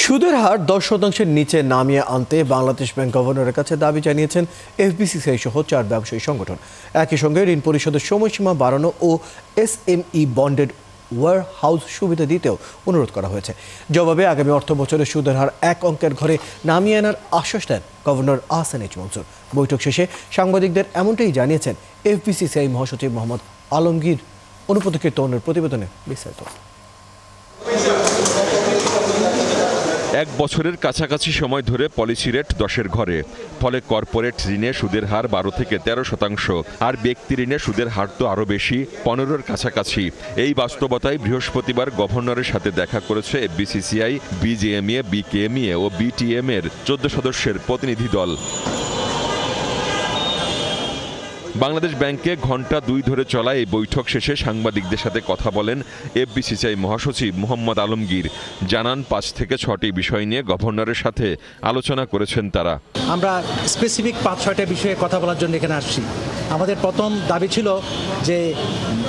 সুদের হার 10% নিচে নামিয়ে আনতে বাংলাদেশ ব্যাংক গভর্নরের কাছে দাবি জানিয়েছেন এফবিসিসিআই সহ 4 ব্যবসায়ী সংগঠন। একই সঙ্গে ঋণ পরিশোধের সময়সীমা বাড়ানো ও এসএমই বন্ডেড ওয়ার হাউস সুবিধা দিতেও অনুরোধ করা হয়েছে। জবাবে আগামী অর্থ বছরে সুদের হার 1 অঙ্কের ঘরে নামিয়ে আনার আশ্বাস দেন গভর্নর আহসান এইচ মনসুর। বৈঠক শেষে সাংবাদিকদের এমনটাই জানিয়েছেন এফবিসিসিআই মহাসচিব মোহাম্মদ আলমগীর। অনুপতি কীর্তনের প্রতিবেদনে বিস্তারিত। 1 বছরের কাছাকাছি সময় ধরে পলিসি রেট 10-এর ঘরে, ফলে কর্পোরেট ঋণে সুদের হার 12 থেকে 13%, আর ব্যক্তি ঋণে সুদের হার তো আরও বেশি, 15-এর কাছাকাছি। এই বাস্তবতায় বৃহস্পতিবার গভর্নরের সাথে দেখা করেছে এফবিসিসিআই, বিজেএমইএ, বিকেএমইএ ও বিটিএম এর 14 সদস্যের প্রতিনিধি দল। বাংলাদেশ ব্যাংকে ঘণ্টা 2 ধরে চলা এই বৈঠক শেষে সাংবাদিকদের সাথে কথা বলেন এফবিসিসিআই মহাসচিব মোহাম্মদ আলমগীর। জানান 5 থেকে 6টি বিষয় নিয়ে গভর্নরের সাথে আলোচনা করেছেন তারা। আমরা স্পেসিফিক 5-6টা বিষয়ে কথা বলার জন্য এখানে আসছি। আমাদের প্রথম দাবি ছিল যে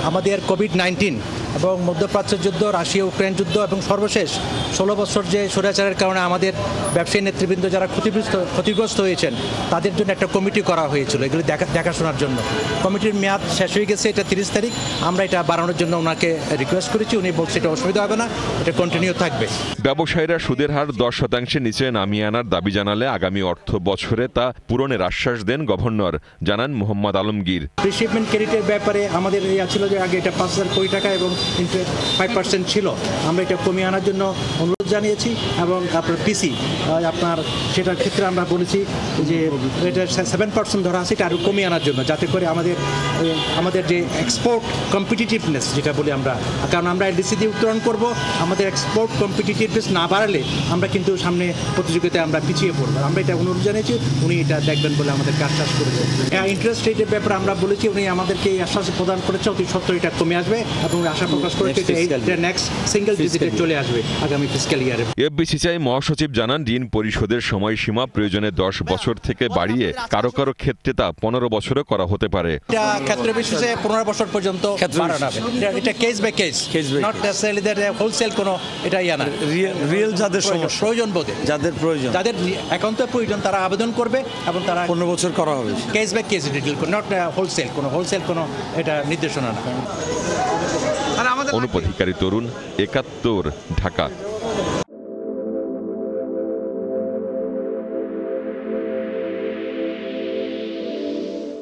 আমাদের কোভিড-19 এবং মধ্যপ্রাচ্যের যুদ্ধ, রাশিয়া ইউক্রেন যুদ্ধ এবং সর্বশেষ 16 বছর যে স্বৈরাচারের কারণে আমাদের ব্যবসায়ী নেতৃবৃন্দ যারা ক্ষতিগ্রস্ত হয়েছেন তাদের জন্য একটা কমিটি করা হয়েছিল, এগুলি দেখাশোনার জন্য। কমিটির মেয়াদ শেষ হয়ে গেছে, এটা 30 তারিখ। আমরা এটা বাড়ানোর জন্য ওনাকে রিকোয়েস্ট করেছি, উনি বলছে এটা অসুবিধা হবে না, এটা কন্টিনিউ থাকবে। ব্যবসায়ীরা সুদের হার 10% নিচে নামিয়ে আনার দাবি জানালে আগামী অর্থ বছরে তা পূরণের আশ্বাস দেন গভর্নর, জানান মোহাম্মদ আলমগীর। প্রিশিপমেন্ট ক্রেডিটের ব্যাপারে আমাদের ছিল যে আগে এটা 5,000 কোটি টাকা এবং ইন্টারেস্ট 5% ছিল, আমরা এটা কমিয়ে আনার জন্য অনুরোধ জানিয়েছি। এবং আপনার পিসি আপনার সেটার ক্ষেত্রে আমরা বলেছি যে এটা 7% ধরা আছে, এটা আরও কমিয়ে আনার জন্য, যাতে করে আমাদের যে এক্সপোর্ট কম্পিটিটিভনেস যেটা বলি আমরা, কারণ আমরা এলডিসি দিয়ে উত্তোলন করব, আমাদের এক্সপোর্ট কম্পিটিটিভনেস না বাড়ালে আমরা কিন্তু সামনে প্রতিযোগিতায় আমরা পিছিয়ে পড়বো। আমরা এটা অনুরোধ জানিয়েছি, উনি এটা দেখবেন বলে আমাদেরকে আশ্বাস করেছেন। ইন্টারেস্ট রেটের ব্যাপারে আমরা বলেছি, উনি আমাদেরকে এই আশ্বাস প্রদান করেছে অতি সত্ত্বর এটা কমে আসবে এবং আশা প্রকাশ করেছে এটা নেক্সট সিঙ্গেল ডিজিটে চলে আসবে আগামী ফিসক্যাল ইয়ারে। এফবিসিসিআই মহাসচিব জানান ঋণ পরিশোধের সময়সীমা প্রয়োজনে 10 বছর থেকে বাড়িয়ে কারো কারো ক্ষেত্রে তা 15 বছরে করা হতে পারে। এটা ক্ষেত্র বিশেষে 15 বছর পর্যন্ত বাড়ানো হবে। এটা case by case, not necessarily that wholesale কোনো এটা ইয়া না। রিয়েল যাদের প্রয়োজন বোধে, যাদের প্রয়োজন, যাদের একান্ত প্রয়োজন তারা আবেদন করবে এবং তারা 15 বছর করা হবে। Case by case detail, not wholesale কোনো এটা নির্দেশনা না। অনুপতি তরুণ, 71, ঢাকা।